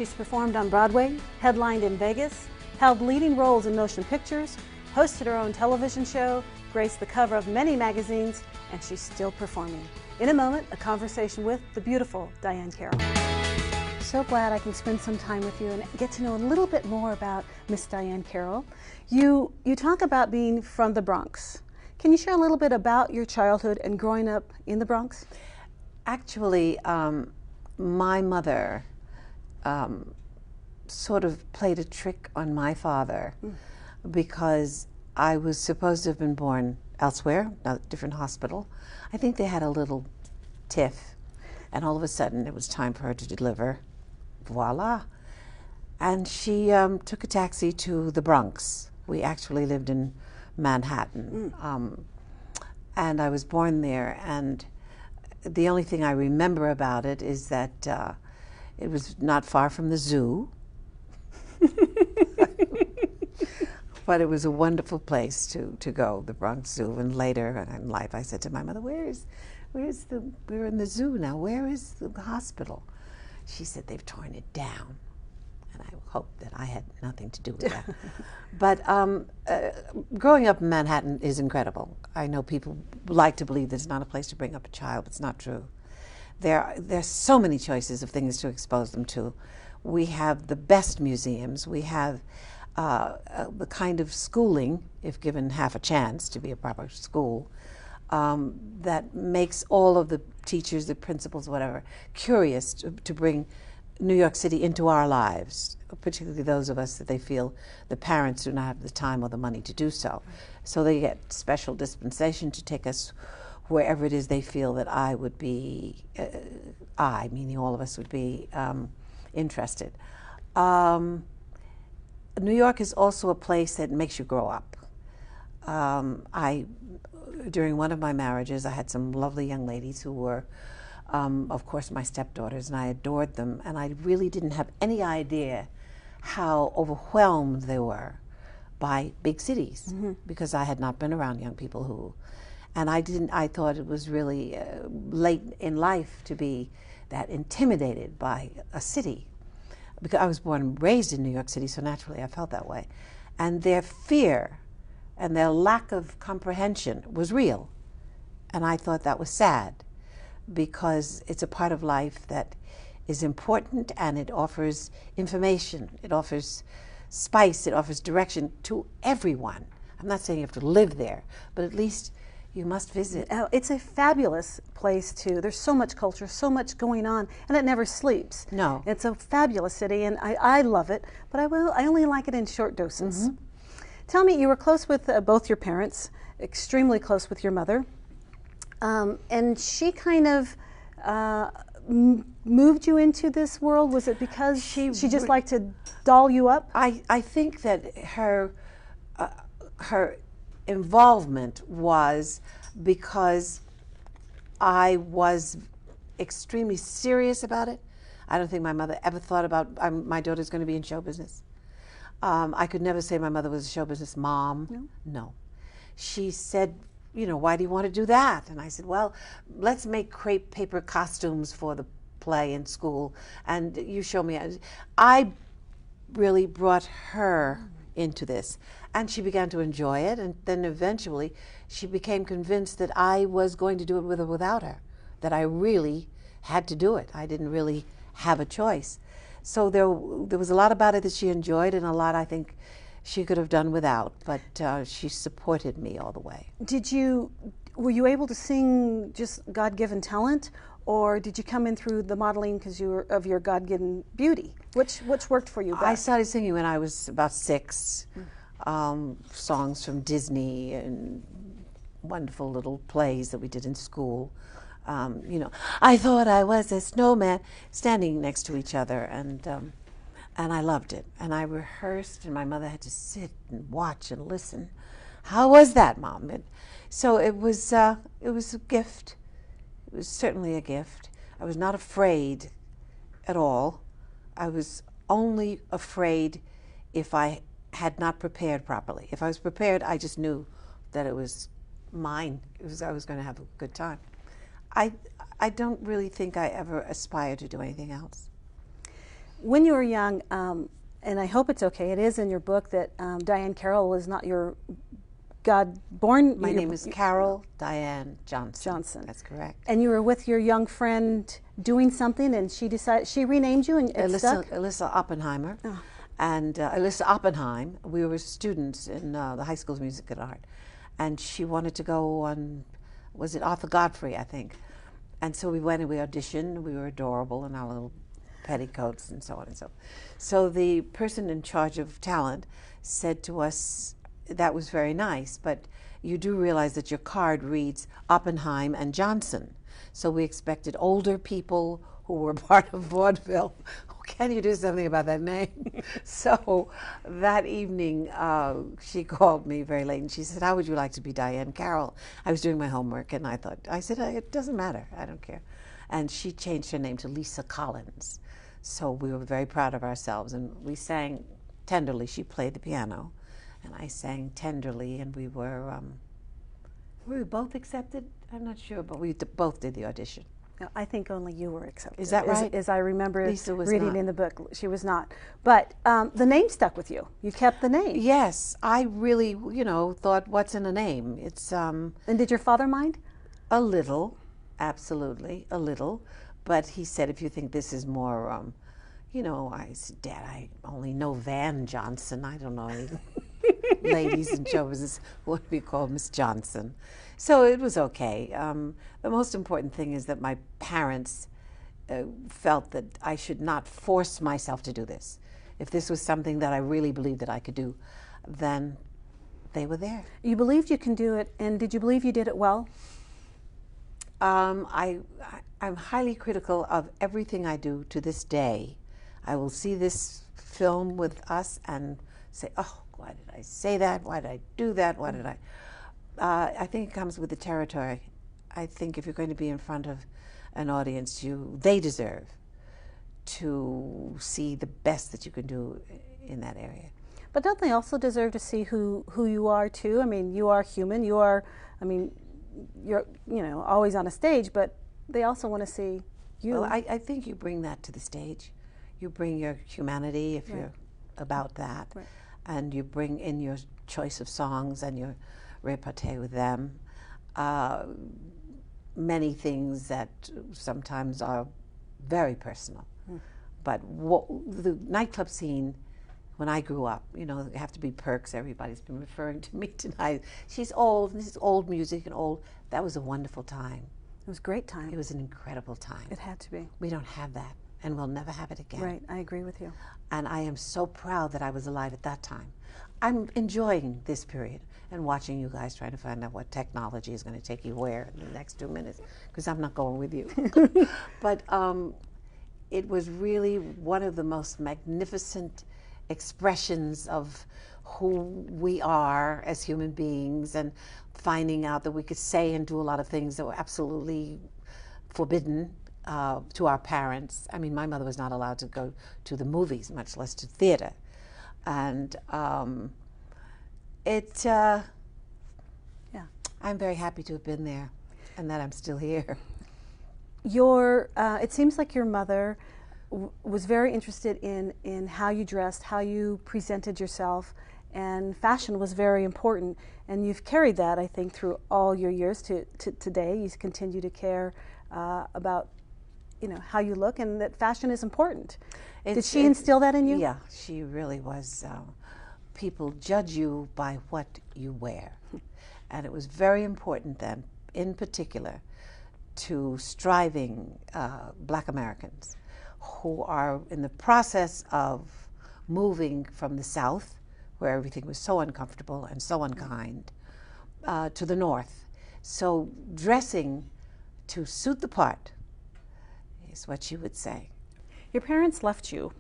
She's performed on Broadway, headlined in Vegas, held leading roles in motion pictures, hosted her own television show, graced the cover of many magazines, and she's still performing. In a moment, a conversation with the beautiful Diahann Carroll. So glad I can spend some time with you and get to know a little bit more about Miss Diahann Carroll. You talk about being from the Bronx. Can you share a little bit about your childhood and growing up in the Bronx? Actually, my mother sort of played a trick on my father because I was supposed to have been born elsewhere, a different hospital. I think they had a little tiff, and all of a sudden it was time for her to deliver. Voila. And she took a taxi to the Bronx. We actually lived in Manhattan. And I was born there, and the only thing I remember about it is that it was not far from the zoo. But it was a wonderful place to go, the Bronx Zoo. And later in life I said to my mother, we're in the zoo now, where is the hospital? She said, they've torn it down. And I hoped that I had nothing to do with that. But growing up in Manhattan is incredible. I know people like to believe that it's not a place to bring up a child, but it's not true. There's so many choices of things to expose them to. We have the best museums. We have the kind of schooling, if given half a chance to be a proper school, that makes all of the teachers, the principals, whatever, curious to bring New York City into our lives, particularly those of us that they feel the parents do not have the time or the money to do so. So they get special dispensation to take us wherever it is they feel that I would be, I, meaning all of us, would be interested. New York is also a place that makes you grow up. During one of my marriages, I had some lovely young ladies who were, of course, my stepdaughters, and I adored them, and I really didn't have any idea how overwhelmed they were by big cities, because I had not been around young people who, and I thought it was really late in life to be that intimidated by a city, because I was born and raised in New York City, so naturally I felt that way. And their fear and their lack of comprehension was real. And I thought that was sad, because it's a part of life that is important, and it offers information, it offers spice, it offers direction to everyone. I'm not saying you have to live there, but at least you must visit. It's a fabulous place too. There's so much culture, so much going on, and it never sleeps. No. It's a fabulous city, and I love it, but I only like it in short doses. Tell me, you were close with both your parents, extremely close with your mother, and she kind of moved you into this world. Was it because she just liked to doll you up? I think that her involvement was because I was extremely serious about it. I don't think my mother ever thought about my daughter's going to be in show business. I could never say my mother was a show business mom. No. She said, you know, why do you want to do that? And I said, well, let's make crepe paper costumes for the play in school, and you show me. I really brought her into this, and she began to enjoy it, and then eventually she became convinced that I was going to do it with or without her, that I really had to do it. I didn't really have a choice. So there was a lot about it that she enjoyed, and a lot I think she could have done without, but she supported me all the way. Were you able to sing just God-given talent, or did you come in through the modeling because of your God-given beauty? Which worked for you best? I started singing when I was about 6, songs from Disney and wonderful little plays that we did in school. You know, I thought I was a snowman, standing next to each other, and I loved it. And I rehearsed, and my mother had to sit and watch and listen. How was that, Mom? So it was a gift. It was certainly a gift. I was not afraid at all. I was only afraid if I had not prepared properly. If I was prepared, I just knew that it was mine. I was going to have a good time. I don't really think I ever aspired to do anything else. When you were young, and I hope it's okay, it is in your book that Diahann Carroll was not your God-born... My name is Carroll Diahann Johnson. That's correct. And you were with your young friend doing something, and she renamed you, and it stuck? Alyssa Oppenheimer. Oh. And Alyssa Oppenheim, we were students in the high school's music and art. And she wanted to go on, was it Arthur Godfrey, I think. And so we went and we auditioned. We were adorable in our little petticoats and so on and so on. So the person in charge of talent said to us, that was very nice, but you do realize that your card reads Oppenheim and Johnson. So we expected older people who were part of vaudeville. Can you do something about that name? So that evening, she called me very late, and she said, how would you like to be Diahann Carroll? I was doing my homework, and I said, it doesn't matter, I don't care. And she changed her name to Lisa Collins. So we were very proud of ourselves, and we sang tenderly. She played the piano, and I sang tenderly, and we were both accepted? I'm not sure, but we both did the audition. No, I think only you were accepted. Is that right? As I remember reading not. In the book, she was not. But the name stuck with you. You kept the name. Yes, I really, thought, what's in a name? It's And did your father mind? A little, absolutely, a little. But he said, if you think this is more, I said, Dad, I only know Van Johnson. I don't know any ladies in show business would be called Miss Johnson. So it was okay. The most important thing is that my parents felt that I should not force myself to do this. If this was something that I really believed that I could do, then they were there. You believed you can do it, and did you believe you did it well? I'm highly critical of everything I do to this day. I will see this film with us and say, oh, why did I say that? Why did I do that? Why did I think it comes with the territory. I think if you're going to be in front of an audience, they deserve to see the best that you can do in that area. But don't they also deserve to see who you are too? I mean, you are human. You're always on a stage, but they also want to see you. Well, I think you bring that to the stage. You bring your humanity if you're about that. Right. And you bring in your choice of songs and your repartee with them. Many things that sometimes are very personal. But the nightclub scene, when I grew up, there have to be perks. Everybody's been referring to me tonight. She's old, and this is old music and old. That was a wonderful time. It was a great time. It was an incredible time. It had to be. We don't have that, and we'll never have it again. Right, I agree with you. And I am so proud that I was alive at that time. I'm enjoying this period and watching you guys trying to find out what technology is going to take you where in the next 2 minutes, because I'm not going with you. But it was really one of the most magnificent expressions of who we are as human beings, and finding out that we could say and do a lot of things that were absolutely forbidden to our parents. I mean, my mother was not allowed to go to the movies, much less to theater. And I'm very happy to have been there and that I'm still here. It seems like your mother was very interested in how you dressed, how you presented yourself, and fashion was very important. And you've carried that, I think, through all your years to today. You continue to care about how you look, and that fashion is important. Did she instill that in you? Yeah, she really was. People judge you by what you wear. And it was very important then, in particular, to striving Black Americans who are in the process of moving from the South, where everything was so uncomfortable and so unkind, to the North. So dressing to suit the part is what she would say. Your parents left you,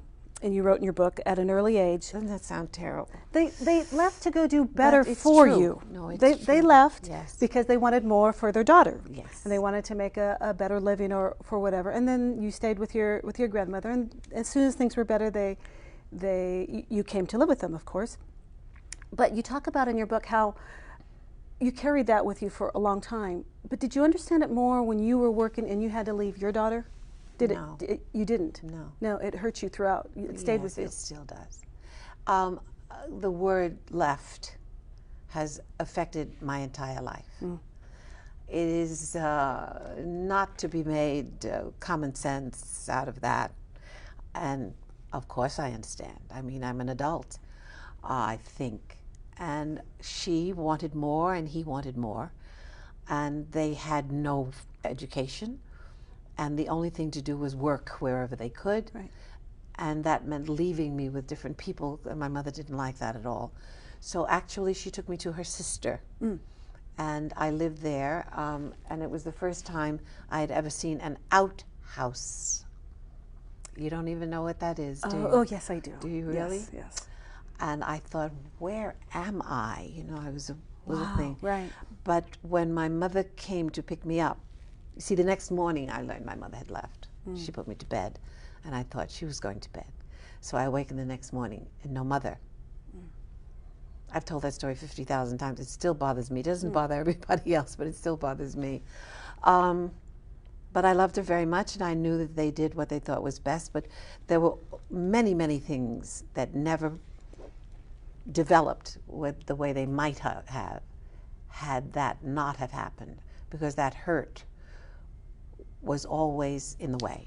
and you wrote in your book, at an early age. Doesn't that sound terrible? They left to go do better for you. No, it's true. They left yes. because they wanted more for their daughter. Yes. And they wanted to make a better living or for whatever. And then you stayed with your grandmother, and as soon as things were better, you came to live with them, of course. But you talk about in your book how you carried that with you for a long time. But did you understand it more when you were working and you had to leave your daughter Did No. You didn't? No. No, it hurt you throughout. It stayed with you. It still does. The word left has affected my entire life. It is not to be made common sense out of that. And of course I understand. I mean, I'm an adult, I think. And she wanted more and he wanted more. And they had no education. And the only thing to do was work wherever they could. Right. And that meant leaving me with different people. And my mother didn't like that at all. So actually she took me to her sister. And I lived there. And it was the first time I had ever seen an outhouse. You don't even know what that is, do you? Oh, yes, I do. Do you really? Yes, yes. And I thought, where am I? You know, I was a little thing. Right. But when my mother came to pick me up, see, the next morning I learned my mother had left. She put me to bed, and I thought she was going to bed. So I awakened the next morning and no mother. I've told that story 50,000 times. It still bothers me. It doesn't bother everybody else, but it still bothers me. But I loved her very much, and I knew that they did what they thought was best. But there were many, many things that never developed with the way they might have had that not have happened, because that hurt was always in the way,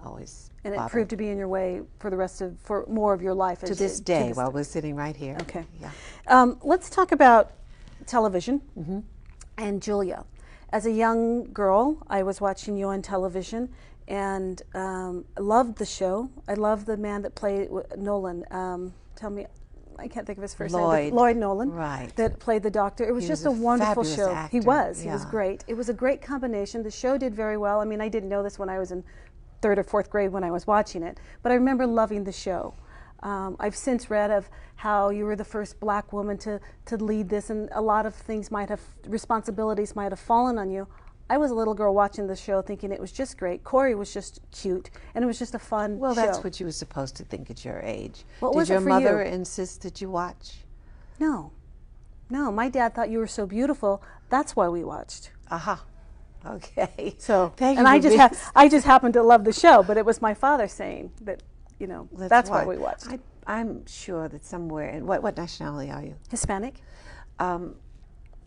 always. And it bothered. proved to be in your way for more of your life. To this day, while we're sitting right here. Okay. Yeah. Let's talk about television and Julia. As a young girl, I was watching you on television, and loved the show. I loved the man that played Nolan. Tell me, I can't think of his first name. But Lloyd Nolan, right? That played the doctor. It was just a wonderful show. Actor. He was great. It was a great combination. The show did very well. I mean, I didn't know this when I was in 3rd or 4th grade when I was watching it, but I remember loving the show. I've since read of how you were the first black woman to lead this, and a lot of things responsibilities might have fallen on you. I was a little girl watching the show thinking it was just great. Corey was just cute, and it was just a fun show. Well, that's what you were supposed to think at your age. What Did was your it for mother you? insist that you watch? No. My dad thought you were so beautiful. That's why we watched. Aha. Okay. So, Thank and you I just happened to love the show, but it was my father saying that, you know, that's why we watched. I'm sure that somewhere in what nationality are you? Hispanic.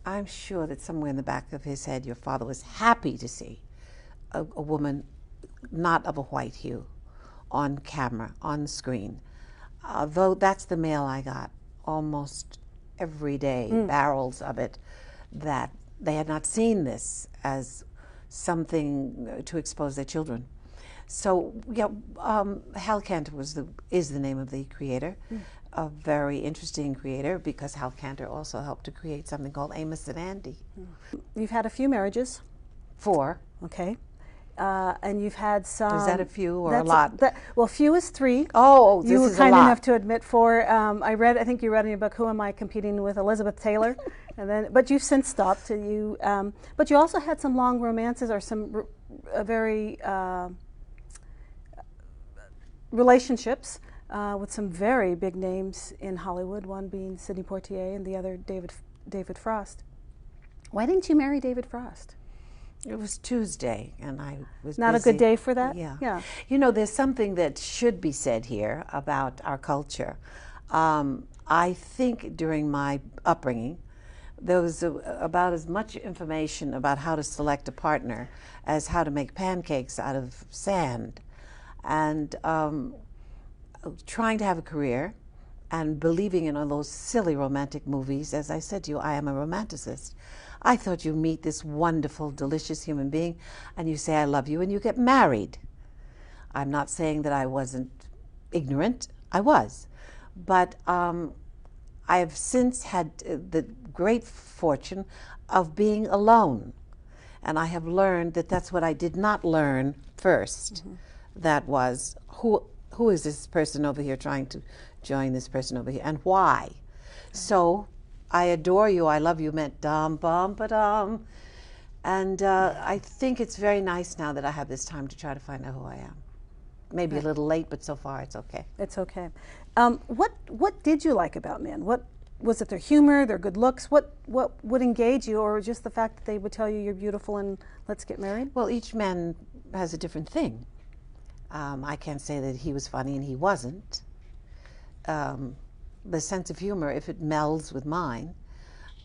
I'm sure that somewhere in the back of his head, your father was happy to see a woman not of a white hue on camera, on screen. Though that's the mail I got almost every day, barrels of it, that they had not seen this as something to expose their children. So, yeah, Hal Cantor is the name of the creator, a very interesting creator, because Hal Cantor also helped to create something called Amos and Andy. You've had a few marriages. 4. Okay. And you've had some. Is that a few or a lot? Well, few is 3. Oh, this is a lot. You were kind enough to admit 4. I think you read in your book, Who Am I Competing with? Elizabeth Taylor. But you've since stopped. But you also had some long romances, or some very relationships with some very big names in Hollywood, one being Sidney Poitier and the other David Frost. Why didn't you marry David Frost? It was Tuesday, and I was not busy. A good day for that? Yeah. You know, there's something that should be said here about our culture. I think during my upbringing, there was about as much information about how to select a partner as how to make pancakes out of sand. And trying to have a career and believing in all those silly romantic movies. As I said to you, I am a romanticist. I thought you meet this wonderful, delicious human being and you say, I love you, and you get married. I'm not saying that I wasn't ignorant. I was. But I have since had the great fortune of being alone. And I have learned that that's what I did not learn first. That was, who is this person over here trying to join this person over here, and why? So, I adore you, I love you meant dum bum ba dum. And I think it's very nice now that I have this time to try to find out who I am. Maybe a little late, but so far it's okay. It's okay. What did you like about men? What was it? Their humor, their good looks? What would engage you, or just the fact that they would tell you you're beautiful and let's get married? Well, each man has a different thing. I can't say that he was funny, and he wasn't. The sense of humor, if it melds with mine,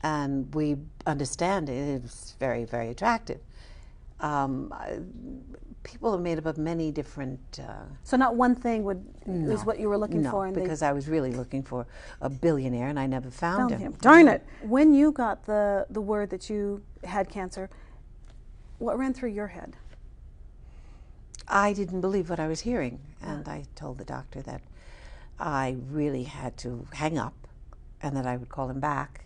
and we understand it, it's very, very attractive. People are made up of many different... So not one thing is what you were looking for? No, because I was really looking for a billionaire, and I never found him. Darn it. When you got the word that you had cancer, what ran through your head? I didn't believe what I was hearing, and I told the doctor that I really had to hang up and that I would call him back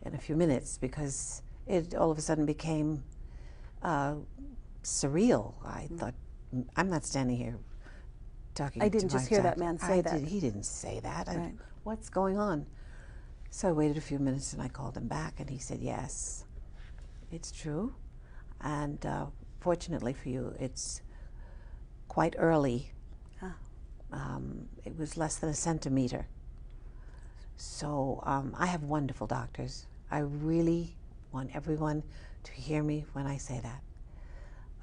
in a few minutes, because it all of a sudden became surreal. I thought, I'm not standing here talking to I didn't just hear that man say that. He didn't say that. Right. What's going on? So I waited a few minutes and I called him back, and he said, yes, it's true. And fortunately for you, it's quite early. It was less than a centimeter. So I have wonderful doctors. I really want everyone to hear me when I say that.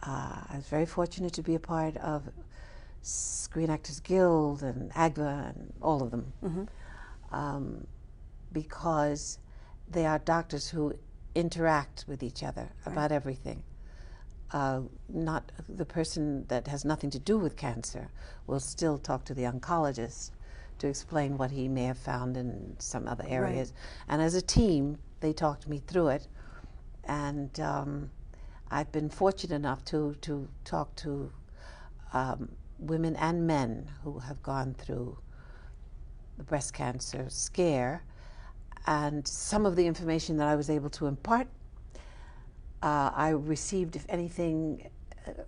I was very fortunate to be a part of Screen Actors Guild and AGVA and all of them, because they are doctors who interact with each other about everything. Not the person that has nothing to do with cancer will still talk to the oncologist to explain what he may have found in some other areas. And as a team, they talked me through it. And I've been fortunate enough to talk to women and men who have gone through the breast cancer scare. And some of the information that I was able to impart, I received, if anything,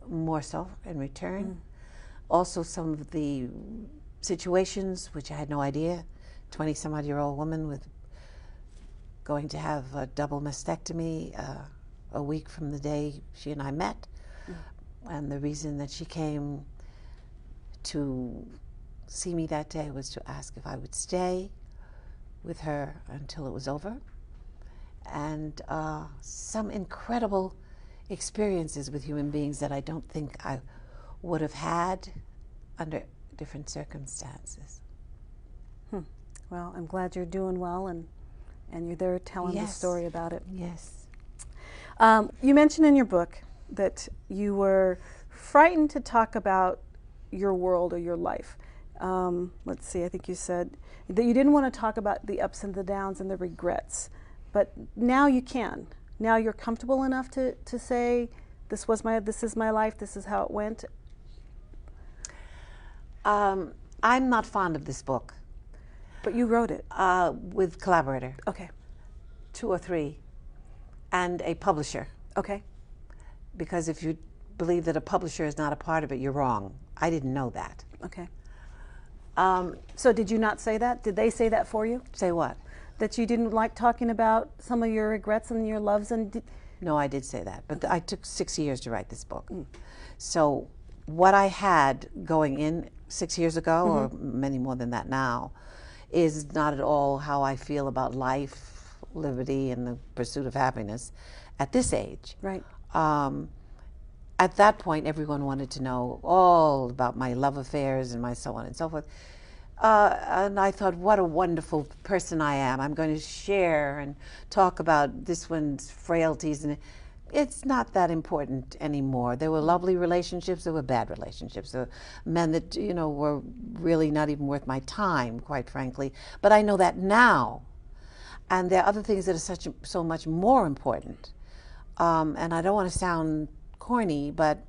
more so in return. Also, some of the situations which I had no idea. 20-some-odd-year-old woman with going to have a double mastectomy a week from the day she and I met. And the reason that she came to see me that day was to ask if I would stay with her until it was over. And some incredible experiences with human beings that I don't think I would have had under different circumstances. Well, I'm glad you're doing well, and you're there telling the story about it. Yes. You mentioned in your book that you were frightened to talk about your world or your life. Let's see, I think you said that you didn't want to talk about the ups and the downs and the regrets, but now you can. Now you're comfortable enough to say, this is my life, this is how it went. I'm not fond of this book. But you wrote it. With collaborator. Okay. 2 or 3. And a publisher. Okay. Because if you believe that a publisher is not a part of it, you're wrong. I didn't know that. Okay. So did you not say that? Did they say that for you? Say what? That you didn't like talking about some of your regrets and your loves? No, I did say that. But I took 6 years to write this book. So what I had going in 6 years ago, or many more than that now, is not at all how I feel about life, liberty, and the pursuit of happiness at this age. Right. At that point, everyone wanted to know all about my love affairs and my so on and so forth. And I thought, what a wonderful person I am. I'm going to share and talk about this one's frailties. And it's not that important anymore. There were lovely relationships, there were bad relationships. There were men that, were really not even worth my time, quite frankly. But I know that now. And there are other things that are so much more important. And I don't want to sound corny, but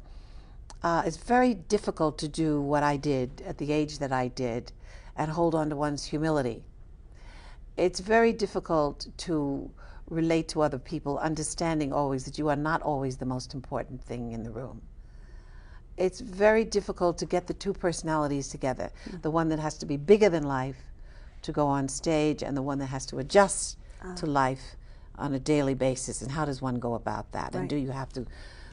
it's very difficult to do what I did at the age that I did and hold on to one's humility. It's very difficult to relate to other people, understanding always that you are not always the most important thing in the room. It's very difficult to get the two personalities together, the one that has to be bigger than life to go on stage and the one that has to adjust to life on a daily basis. And how does one go about that? Right. And do you have to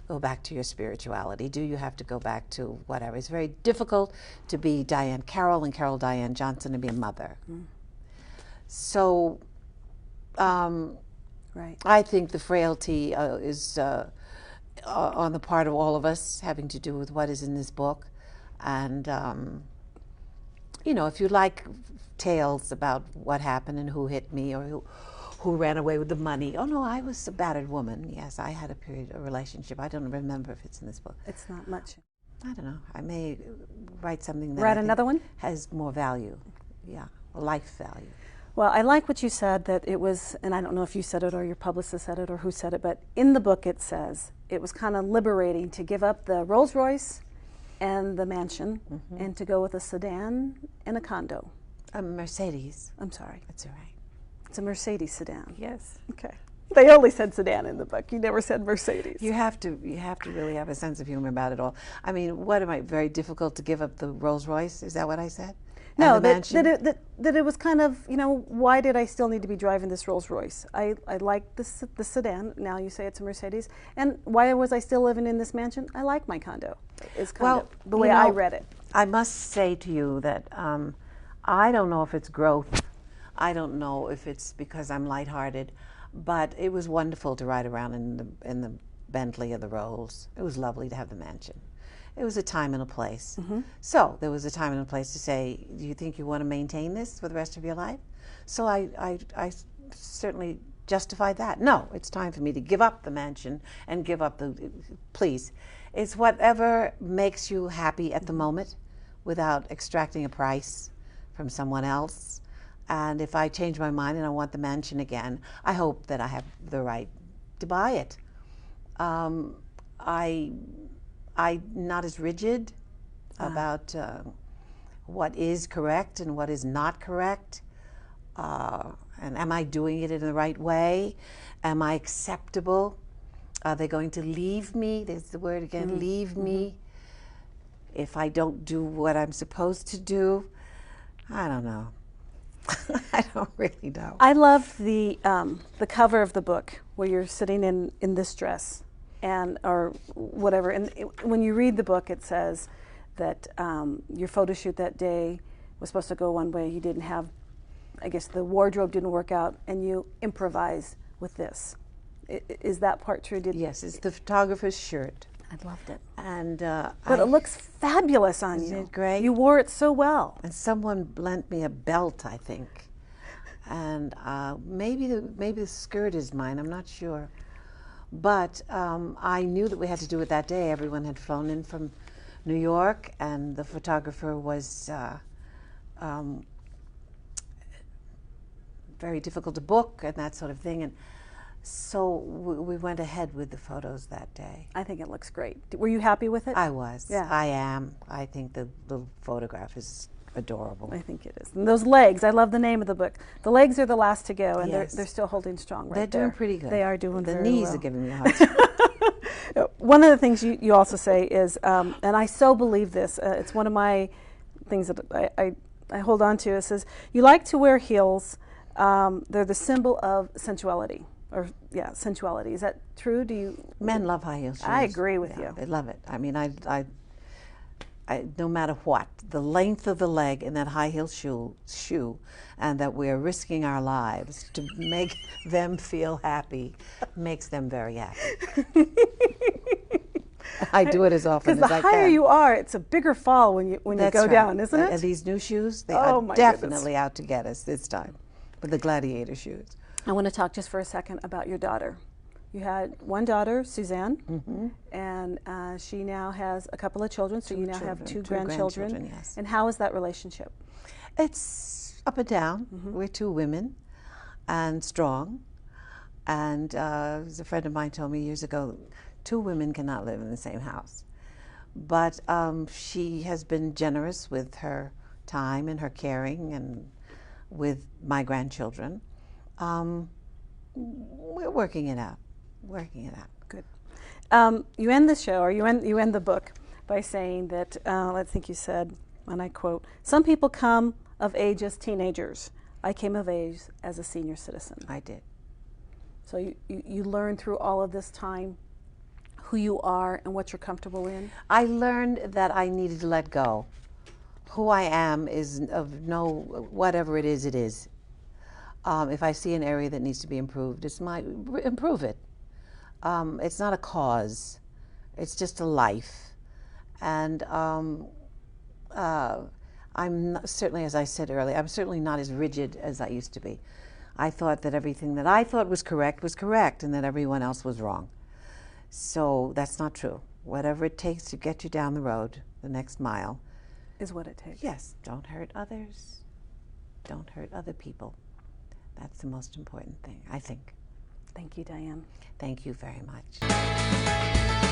go back to your spirituality? Do you have to go back to whatever? It's very difficult to be Diahann Carroll and Carol Diane Johnson and be a mother. So right. I think the frailty is on the part of all of us, having to do with what is in this book. And, you know, if you like tales about what happened and who hit me or who ran away with the money. Oh, no, I was a battered woman. Yes, I had a relationship. I don't remember if it's in this book. It's not much. I don't know. I may write something that Write another one? Has more value. Yeah, life value. Well, I like what you said, that it was, and I don't know if you said it or your publicist said it or who said it, but in the book it says it was kind of liberating to give up the Rolls Royce and the mansion and to go with a sedan and a condo. A Mercedes. I'm sorry. That's all right. It's a Mercedes sedan. Yes. Okay. They only said sedan in the book. You never said Mercedes. You have to really have a sense of humor about it all. I mean, what am I, very difficult to give up the Rolls Royce? Is that what I said? No, that it was kind of, you know, why did I still need to be driving this Rolls Royce? I like the sedan. Now you say it's a Mercedes. And why was I still living in this mansion? I like my condo. Is kind of the way I read it. I must say to you that I don't know if it's growth. I don't know if it's because I'm lighthearted, but it was wonderful to ride around in the Bentley or the Rolls. It was lovely to have the mansion. It was a time and a place. So there was a time and a place to say, do you think you want to maintain this for the rest of your life? So I certainly justified that. No, it's time for me to give up the mansion and give up the, please. It's whatever makes you happy at the moment without extracting a price from someone else. And if I change my mind and I want the mansion again, I hope that I have the right to buy it. I'm not as rigid about what is correct and what is not correct. And am I doing it in the right way? Am I acceptable? Are they going to leave me? There's the word again, leave me. If I don't do what I'm supposed to do, I don't know. I don't really know. I love the cover of the book where you're sitting in this dress and or whatever. And when you read the book, it says that your photo shoot that day was supposed to go one way. You didn't have, I guess the wardrobe didn't work out, and you improvise with this. Is that part true? Yes, it's the photographer's shirt. I loved it. And but it looks fabulous on you. Isn't it great? You wore it so well. And someone lent me a belt, I think. And maybe the skirt is mine, I'm not sure. But I knew that we had to do it that day. Everyone had flown in from New York, and the photographer was very difficult to book and that sort of thing. And so we went ahead with the photos that day. I think it looks great. Were you happy with it? I was. Yeah. I am. I think the photograph is adorable. I think it is. And those legs, I love the name of the book. The legs are the last to go, and Yes. they're still holding strong right They're doing there. pretty good. They are doing very well. The knees are giving me a hard time. One of the things you also say is, and I so believe this, it's one of my things that I hold on to. It says, you like to wear heels. They're the symbol of sensuality. Or sensuality. Is that true? Do you? Men love high heel shoes. I agree with you. They love it. I mean, I no matter what, the length of the leg in that high heel shoe, and that we're risking our lives to make them feel happy, makes them very happy. I do it as often as I can. Because the higher you are, it's a bigger fall when you go down, isn't it? And these new shoes, they Oh, are my definitely out to get us this time with the gladiator shoes. I want to talk just for a second about your daughter. You had one daughter, Suzanne, and she now has a couple of children, so you now have two grandchildren. Yes. And how is that relationship? It's up and down. We're two women and strong. And as a friend of mine told me years ago, two women cannot live in the same house. But she has been generous with her time and her caring and with my grandchildren. We're working it out. Good. You end the show, or you end the book by saying that, I think you said, and I quote, "Some people come of age as teenagers. I came of age as a senior citizen." I did. So you learned through all of this time who you are and what you're comfortable in? I learned that I needed to let go. Who I am is whatever it is, it is. If I see an area that needs to be improved, improve it. It's not a cause, it's just a life. And I'm not, certainly, as I said earlier, I'm certainly not as rigid as I used to be. I thought that everything that I thought was correct, and that everyone else was wrong. So that's not true. Whatever it takes to get you down the road, the next mile, is what it takes. Yes, don't hurt others. Don't hurt other people. That's the most important thing, I think. Thank you, Diahann. Thank you very much.